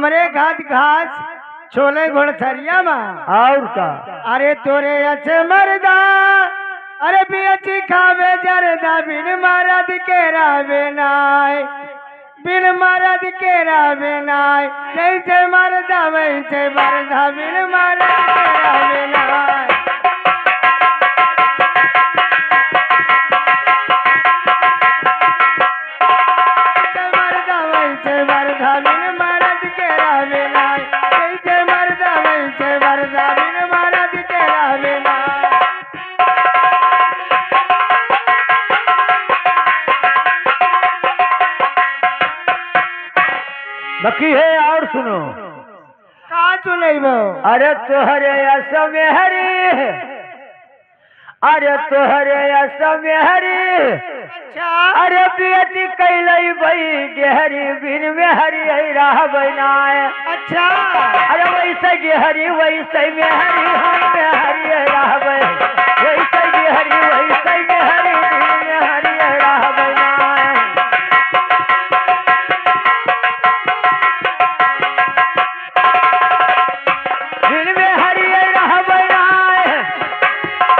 हमरे घाट घास छोले घोड़थरिया में और का अरे तोरे अच्छे मर्दा अरे पियची खावे जरदा बिन मरद के रावे नाय बिन मरद के रावे नाय जैसे मर्दा वैसे मर्दा बिन मरद के रावे नाय मर्दा वैसे मर्दा बिन मरद के रावे नाय जैसे मर्दा वैसे मर्दा बिन मरद के रावे नाय बाकी है और सुनो का सुनैबो अरे तोहरे असमे हरी अरे तोहरे असमे हरी अच्छा अरे बेटी कैलई बई गेहरी बिन में हरी राह बनाए अच्छा अरे वैसे गेहरी वैसे में हरी हम में हरी राह वैसे गेहरी वैसे में हरी बिन में हरी राह बनाए बिन में हरी राह बनाए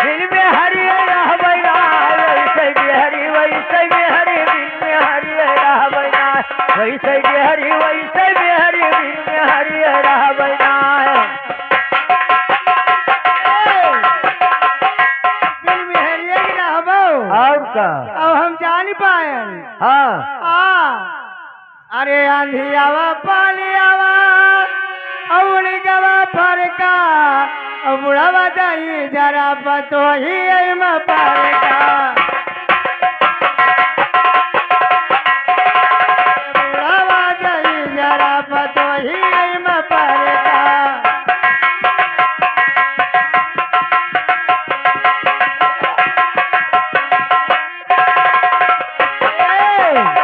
बिन में हरी राह बनाए वैसे गेहरी वैसे में हरी बिन में हरी राह बनाए वैसे गेहरी वैसे में हरी बिन में हरी राह बनाए बिन मेहरिया की रहबो और का अब हम जान पाएन हाँ अरे आंधी आवा पानी आवा अउड़ी गवा फरका बुढ़ावा दही जरा पतो ही में फरका बुढ़ावा दही जरा पतो ही में फरका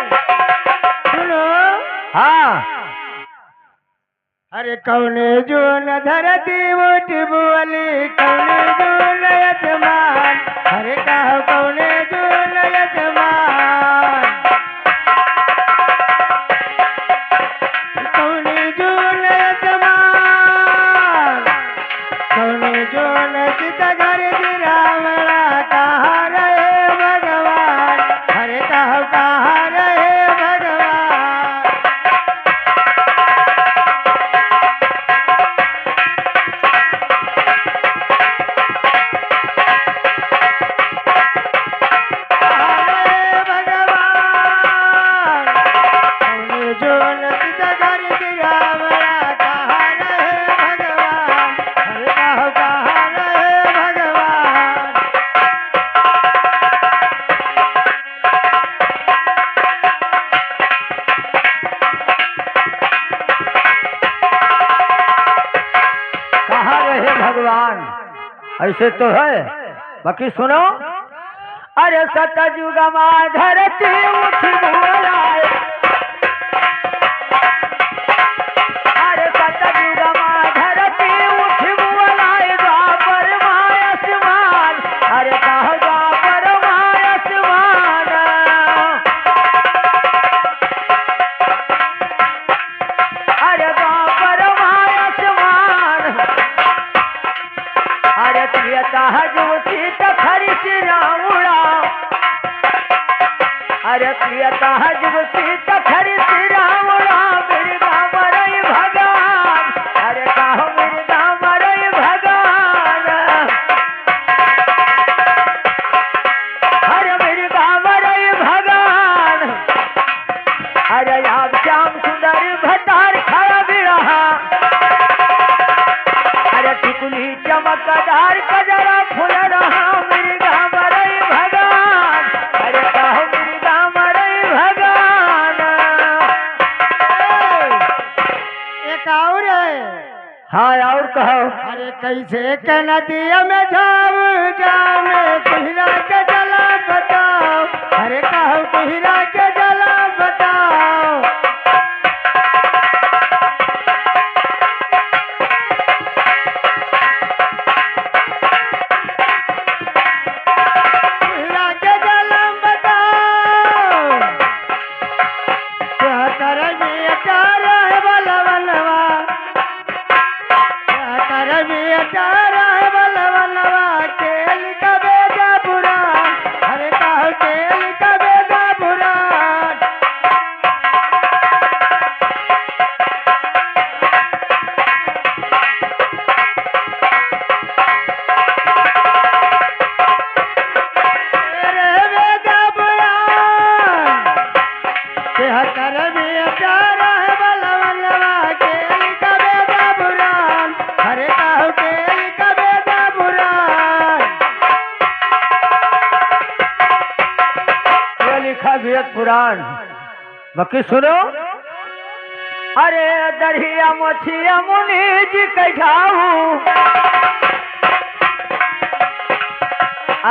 सुनो हाँ अरे कौने जो न धरती उठ बोली कौने जो न यजमान अरे कहो कौने जो न यजमान कौने जो न यजमान कौने जो न चित घर गिरावड़ा कहाँ रहे भगवान अरे कहो कहाँ रहे भगवान कहाँ रहे भगवान ऐसे तो है बाकी सुनो अरे सतयुग में धरती उठ बोलाए अरे सतयुग में धरती उठ बोलाए द्वापर माय आसमान अरे कहो द्वापर माय आसमान अरे द्वापर माय आसमान अरे प्रियता जुटी तो खरी सिरामुड़ा अरे प्रियता जुटी तो खरी सिरामुड़ा मिर्गा मरई भगवान अरे कहो मिर्गा मरई भगवान अरे मिर्गा मरई भगवान अरे आप श्याम सुंदर भतार खड़ा भी रहा अरे टिकुली चमकदार कजरा फूल रहा मिर्गा मरई भगवान अरे कहो मिर्गा मरई भगवान एक और है हाँ और कहो अरे कैसे के नदिया में जाऊं जामे कुहरा के जला बताओ अरे कहो कुहरा के जला बताओ कुहरा के जला बताओ क्या कर बेटा रे बलवनवा बेटा रहे बलवनवा केल का बेटा पुराण अरे कहू केल का बेटा पुराण रे बेटा पुराण कर बेटा रहे बलवनवा केल का बेटा पुराण अरे कहू केल का बेटा पुराण ये लिखा वेद पुराण। बाकी सुनो, अरे दरिया मछिया मुनि जी कहाऊ,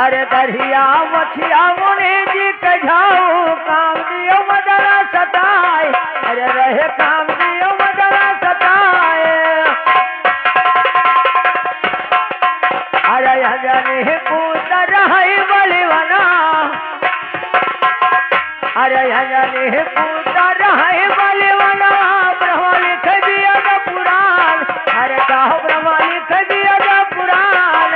अरे दरिया मछिया मुनि जी कहाऊ काम दियो मदरा सताए, अरे रहे काम दियो मदरा सताए, अरे हजनी पुत्र रहे बलिवना, अरे हजनी पुत्र रहे बलिवना ब्रह्म लिख दिया द पुराण, अरे कहो ब्रह्म लिख दिया द पुराण,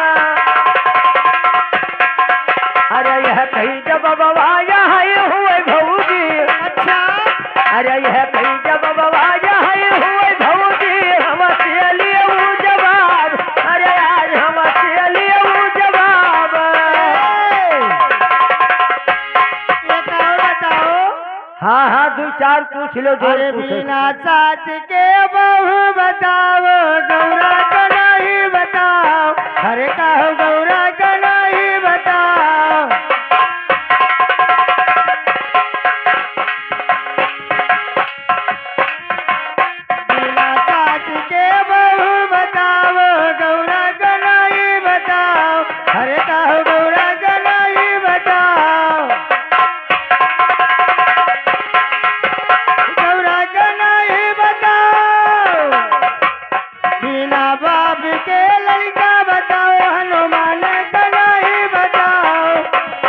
अरे यह कही जब बवाया है हुए भौजी, अच्छा अरे यह कही जब बवाया है हुए भौजी हमसे लिए वो जवाब, अरे आज हमसे लिए वो जवाब। बताओ हाँ हाँ दो चार पूछ लो जो अरे पूछो। बिना साच के बहू बताओ गौरा का नहीं बताओ अरे कहो गौरा का नहीं बताओ बिना साच के बहू बताओ गौरा का नहीं बताओ अरे कहो गौरा का नहीं बताओ गौरा का नहीं बताओ बिना बाप के लड़का बताओ हनुमान का नहीं बताओ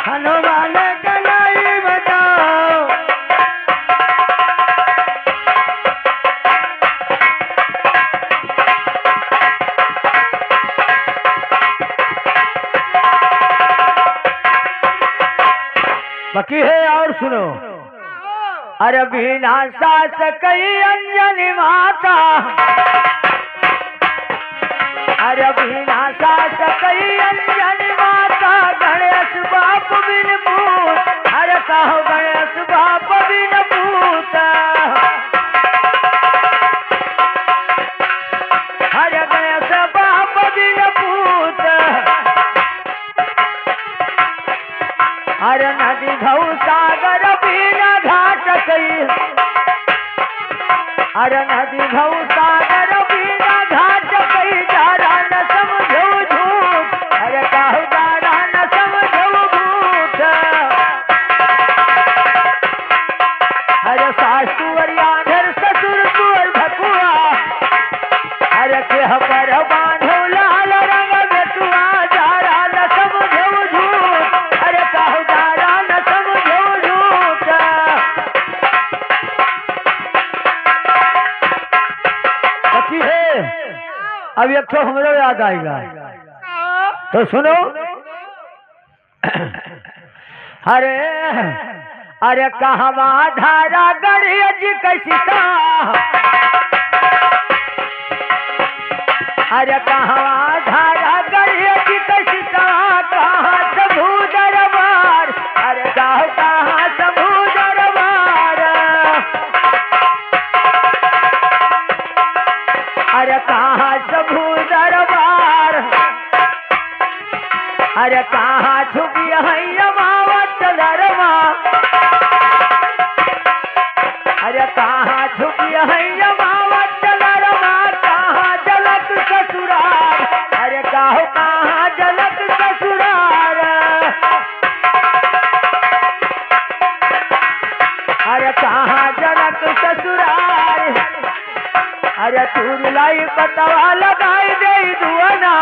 हनुमान का नहीं बताओ बाकी है और सुनो, अरे बिना सास कई अंजनी माता, अरे बिना सास कई अंजनी माता गणेश बाप बिन पूत, अरे कहो गणेश बाप बिन पूत, अरे गणेश बाप बिन पूत, अरे नदी घऊ सागर बिना घाट कई, अरे नदी घऊ सागर बिना घाट कई जारा न समझो झूठ, अरे कहू जारा न समझो झूठ, अरे सास तुअर आंधर ससुर तुअर भकुआ, अरे केह पर बांधो लाल रंग बेटुआ जारा न समझो झूठ, अरे कहू जारा न समझो झूठ। बाकी है अब एक तो हमरो याद आएगा तो सुनो, अरे अरे कहवा धारा गणेश कैसी सा, अरे कहवा धारा गणेश कैसी सा कहाँ सबू दरबार, अरे कहाँ सबू दरबार, अरे कहाँ सबू दरबार, अरे कहाँ छुपी है मावत दरमा, अरे कहाँ छुपी है मावत दरमा, कहाँ जलक ससुराल, अरे कहो कहाँ जलक ससुराल, अरे कहाँ जलक ससुराल, अरे तू लाई पतवा लगाई दे दुआना,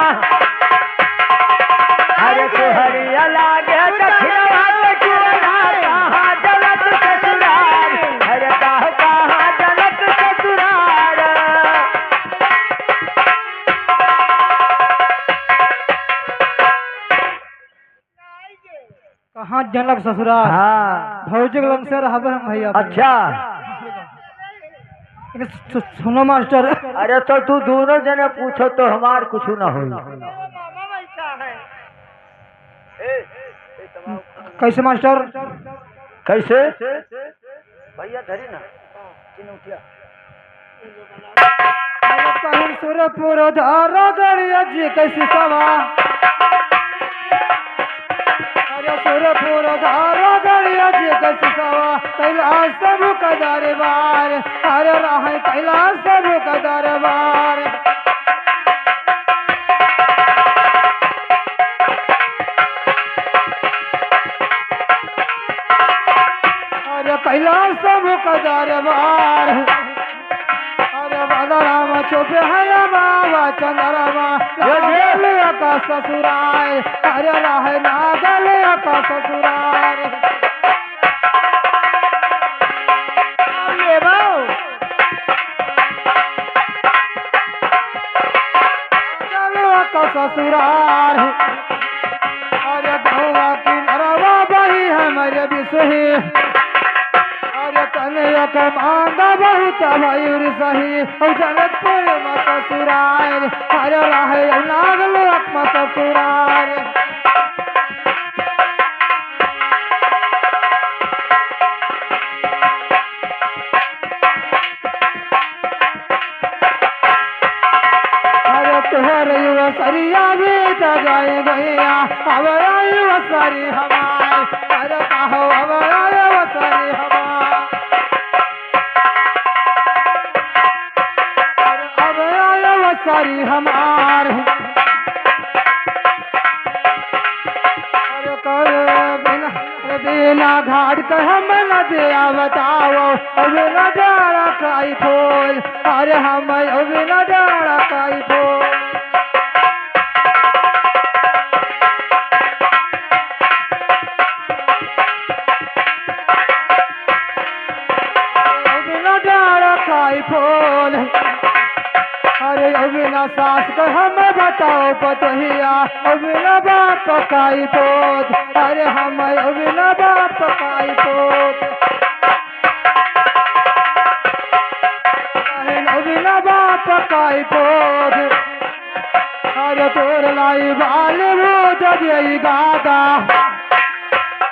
अरे तुहरिया लागे दक्षिणवा कचुआ कहाँ जलक ससुराल, अरे कहाँ जलक ससुराल, कहाँ जनक ससुराल हाँ भौजी लंग से रहब हम भैया। अच्छा सुनो मास्टर। अरे तो तू दोनों जने पूछो तो हमार कुछ ना हो। कैसे मास्टर? कैसे भैया धरी ना कहीं सुरपुर धारा गड़िया जी कैसी सवा। अरे सुरपुर धारा गड़िया जी कैसी सवा कैलाश सब का दरबार। अरे राह कैलाश सब का दरबार। अरे कैलाश सब का दरबार। अरे बलराम चुप है बाबा चंद्रमा नागल का ससुराल। अरे राह नागल का ससुराल। नागल का ससुराल। अरे गौवा की नरवा बही हमारे बिसही। अरे कन्या का मांगा बहुत मयूर सही जनकपुर में ससुराल। अरे राह नागल में ससुराल। अरे तुहर युवा सरिया भी तो जाए गैया अब युवा सरी हमार। अरे कहो अब युवा सरी हमार। सारी हमार। अरे कर बिना घाट का हम न दिया बताओ अब न डारा काई फूल। अरे हम अब न डारा काई फूल। अब न डारा काई फूल। अरे अबिना सास को हम बताओ पतहिया अबिना बाप काई पोत। अरे हम अबिना बाप काई पोत। अबिना बाप काई पोत। अरे तोर लाई बाल भूत दियई गादा।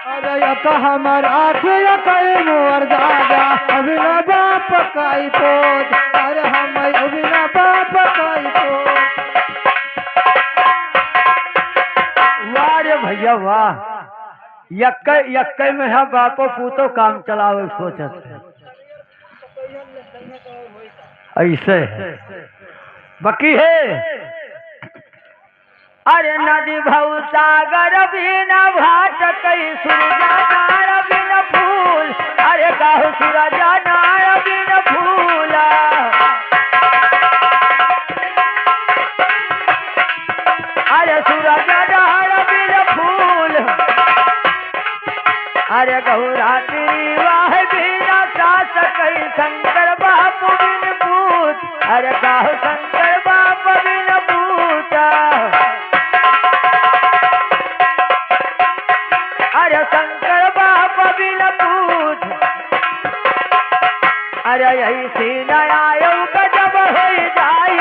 अरे यक हमर आँख यकई मोर दादा अबिना बाप काई पोत। अरे हम अबिना बाप काई पोत। वाह रे भैया वाह। यक्के में है बापो पूतो काम चलावे सोचत ऐसे है बाकी है। अरे नदी भव सागर बिना भाट कई सूरजा नार बिन फूल। अरे काहू सूरजा नार बिन फूल। अरे सूरजा नार बिन फूल। अरे गौरा तेरी वाह बिना सास कई शंकर बाप बिन पूत। अरे काहू शंकर बाप बिन पूत। अरे शंकर बाप बिन पूत। अरे यही सी नया जब हो जाई।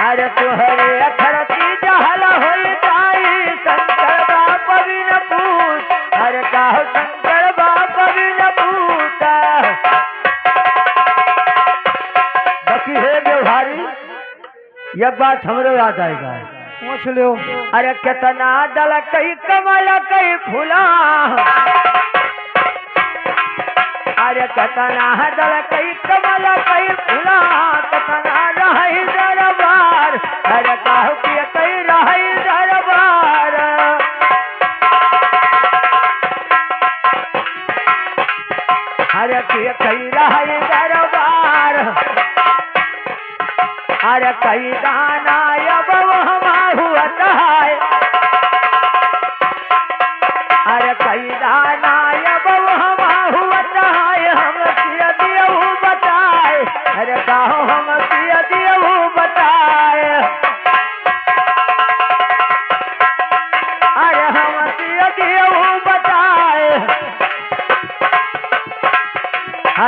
अरे तुहरे अखरती जहल हो जाई शंकर बाप बिन पूत। अरे काहो शंकर बाप बिन पूत। बाकी है व्यवहारी यह बात हमरो याद आएगा। पूछ लो। अरे कितना दल कई कमल कई फूला। अरे कितना दल कई कमल कई फूला। कितना रही दरबार। अरे काहू के कई रही दरबार। अरे के कई रही दरबार। अरे कई दाना अब हमा हुआ है। अरे कई दाना अब हमा हुआ है। हम सिया दियहू बताए। अरे काहो हम सिया दियहू बताए। अरे हम सिया दियहू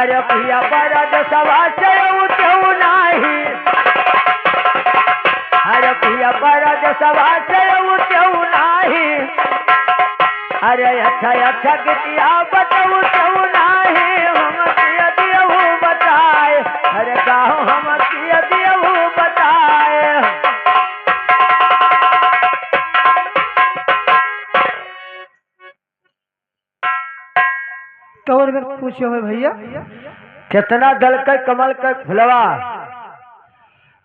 अरे पिया बरद सभा से उठऊ नाही, अरे पिया बरद सभा से उठऊ नाही, अरे अच्छा गीतिया बतऊ तऊ नाही, हम किया दियऊ बताए, अरे गाँव हम किया दियऊ बताए। कवर कर पूछो है भैया कितना दल के कमल के फुलवा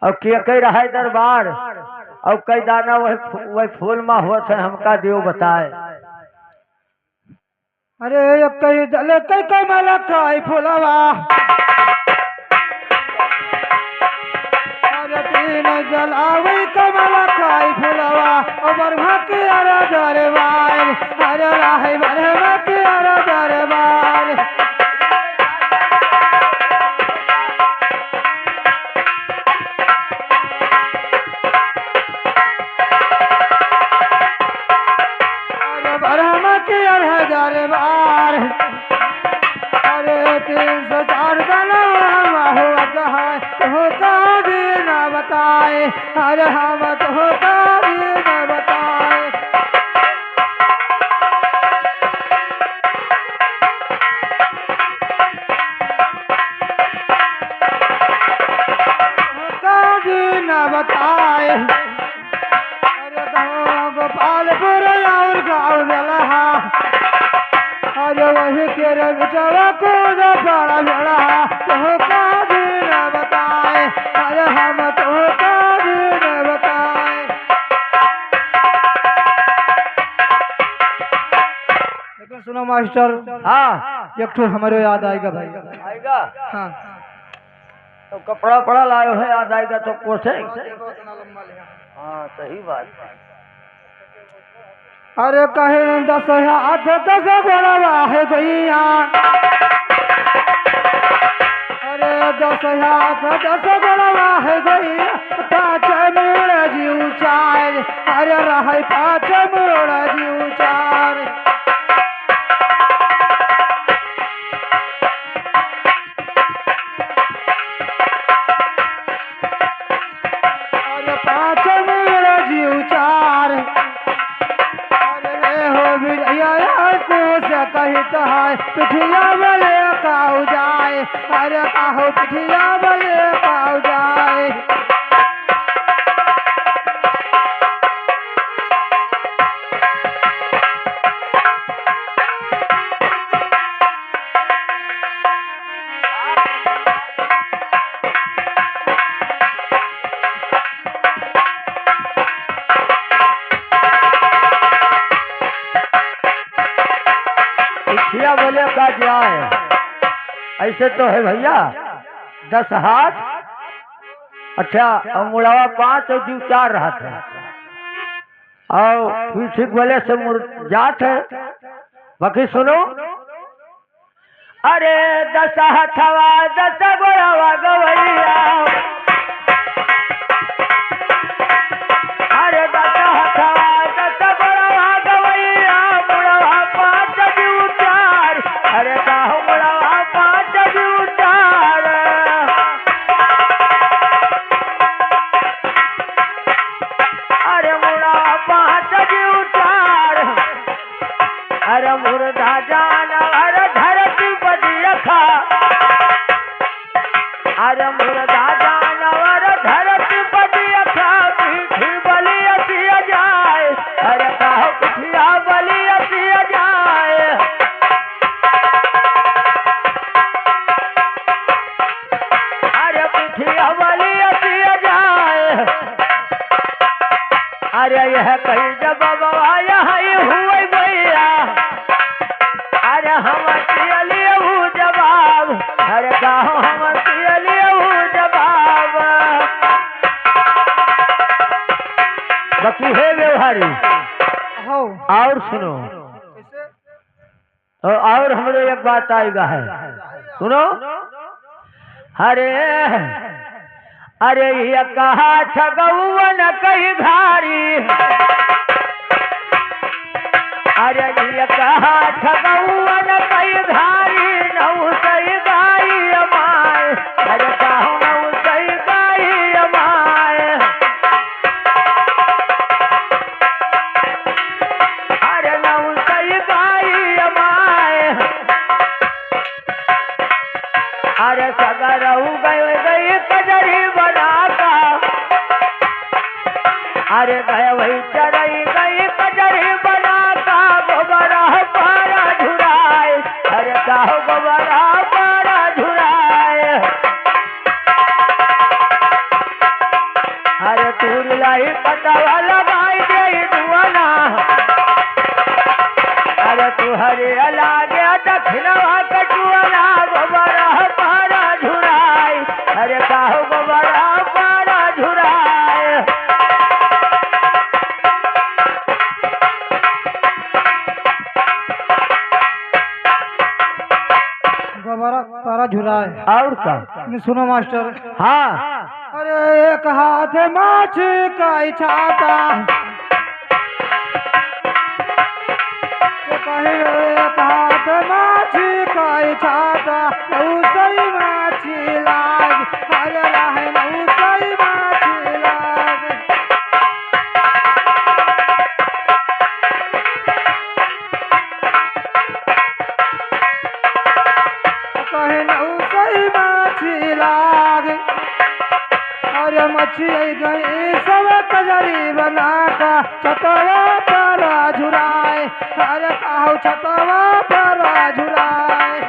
और कई रहा दरबार और कई दाना वही फूल में होत है, हमका दियो बताए। अरे कई दल कई कमल काई फुलवा, अरे तीन जलावे कमल काई फुलवा, और बरभा के अरे दरबार, अरे राहे बरभा के अरे दरबार। दरबार अरे 304 हो का भी न बताए, अरे हम तो का भी न बताए। का भी न बताए, अरे गाँव गोपालपुर और गाँव दलहा, अरे वही के रविचवा को जो बड़ा बड़ा तो का भी न बताए, अरे हम तो का भी न बताए। लेकिन सुनो मास्टर, हाँ एक ठो हमारे याद आएगा भाई। आएगा हाँ तो कपड़ा पड़ा लायो है, याद आएगा तो कोसे। हाँ सही बात। अरे कहे 10 हाथ 10 गोड़वा है गैया, अरे 10 हाथ 10 गोड़वा है गैया, 5 मोड़ जीव 4, अरे रहे 5 मोड़ जीव 4। अरे 5 मोड़ जीव 4, कहता है पिठिया बले काऊ जाए, अरे काहो पिठिया बले काऊ जाए। पिठिया बोले का जाए, ऐसे तो है भैया 10 हाथ, अच्छा और मुड़ावा 5 और जीव 4 रहा था, और पीछे बोले से जात है। बाकी सुनो, अरे 10 हथवा 10 गोड़वा गवैया, अरे 10 हथवा 10 गोड़वा गवैया, मुड़वा 5 जीव 4, अरे काहू मुड़वा 5 जीव 4। अरे मुड़वा 5 जीव 4, अरे मुर्दा जानवर धरती बदी रखा, अरे मुर्दा जानवर धरती बदी रखा, पीठी बलि असिया जाए, अरे काहो पिठिया बलि असिया जाए। अरे पिठिया बलि असिया जाए, अरे यह कही जब बाबा यहाँ हुए भैया, अरे हम लिए जवाब, अरे गाँव हम लिए जवाब। बाकी है व्यवहारी। हो और सुनो, और हमरे एक बात आएगा है, सुनो। अरे अरे ये कहा ठगौवन कई घारी, अरे ये कहा ठगौवन कई घारी, नौ सही गाई अरे गए वही चरई गई कजरी बना का गोबरा पारा झुराए अरे काहो गोबरा पारा झुराए अरे तूर लाई पटावा लगाई दे दुआना अरे तू हरे लागे दक्षिणवा कटुआना गोबरा पारा झुराए अरे काहो गोबरा पारा झुराए गोबरा पारा झुराए। और का सुनो मास्टर। हाँ अरे एक हाथ माछ का छाता कहे एक हाथ माछ का छाता सही माछी लाग अरे राहे सही माछी लाग कहे सही माछी लाग अरे मच्छी गई सब कजरी बनाता छतवा पर झुराए अरे काहू छतवा पर झुराए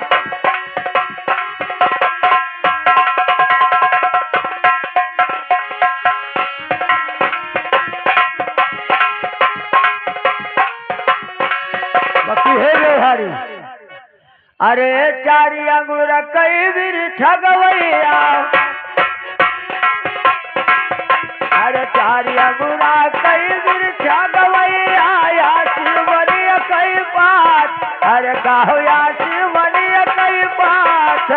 बाकी है व्यवहारी अरे चारी अंगूर कई बीर ठगवैया अरे चारी अंगूरा कई बीर ठगवैया या शिवनी कई बात अरे काहो या शिवनी कई बात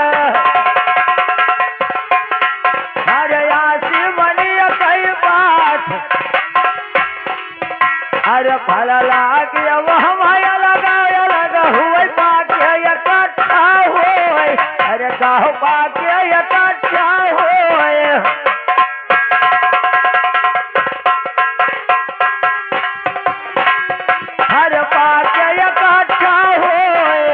अरे या शिवनी कई बात अरे फल लागे वह माया लगा हुए पाके इकट्ठा होए अरे काहो पाके इकट्ठा होए अरे पाके इकट्ठा होए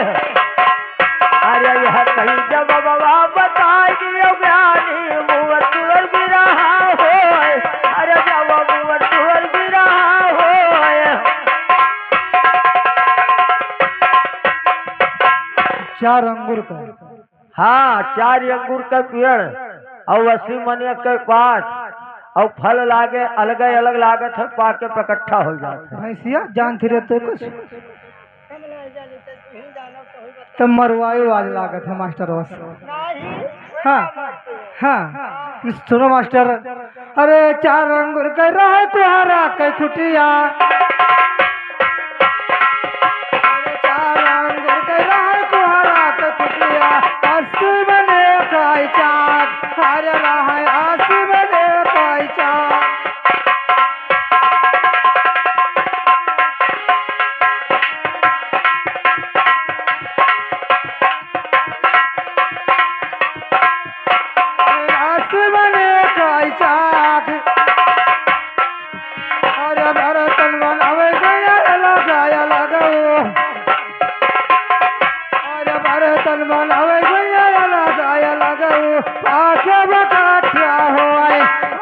अरे यह कहीं जब बाबा बताई दियो ज्ञानी मुवत्तुर भी रहा होए अरे जब मुवत्तुर भी रहा होए चार अंगूर का हाँ 4 अंगूर का पेड़ और 80 मनिया के पास और फल लागे अलग अलग लागत है पाके पे इकट्ठा हो जाते हैं भैंसिया जानती रहते कुछ तो मरवायु आज लागत है मास्टर बस। हाँ हाँ सुनो मास्टर। अरे 4 अंगूर का रहा कुहारा के खुटिया 4 अंगूर का रहा कुहारा के खुटिया 80 बने काई चाक अरे रहा 80 बने काई चाक बने काई चाक अरे भरतन बनावे गया लगाओ अरे भरतन बनावे गया लगाओ पाके बकाठा होए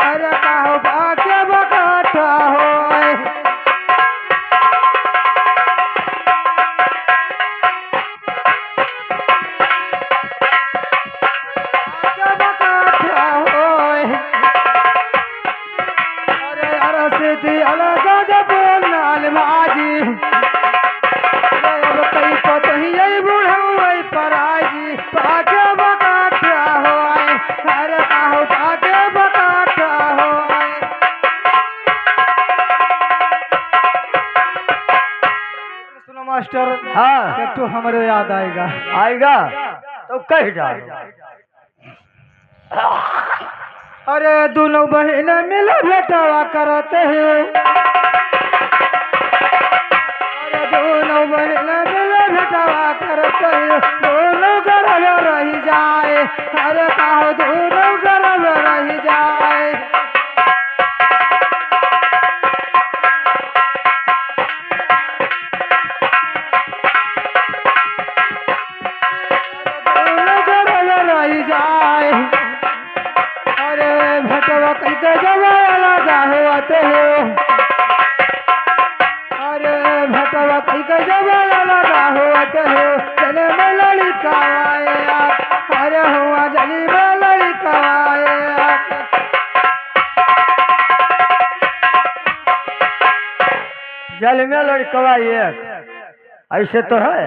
अरे काहो पाके बकाठा होए पाके बकाठा होए अरे अरे सीधी अलग जब नाल भाजी अब कई पत ही यही बुढ़ाई पराजी पाके बकाठा होए अरे काहो पाके बकाठा होए सुनो मास्टर। हाँ एक तो हमारे याद आएगा आएगा तो कह डालो अरे दोनों बहन मिल भेटवा करते हैं अरे दोनों बहन मिल भेटवा करते हैं दोनों गर्भ रही जाए अरे काहो दोनों गर्भ रही जाए दोनों गर्भ रही जाए अरे भटवा कहीं के जवाया लगा हुआते हो अरे भटवा कई का जवाला लगा हुआ हो चले में लड़का आया अरे हुआ जली में लड़का आया जल में लड़कवा एक ऐसे तो है।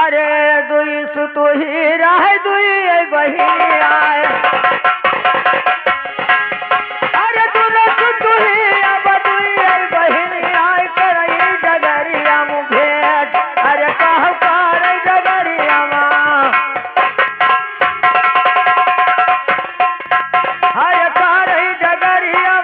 अरे दुई सुतु ही रह दुई बहिनी आए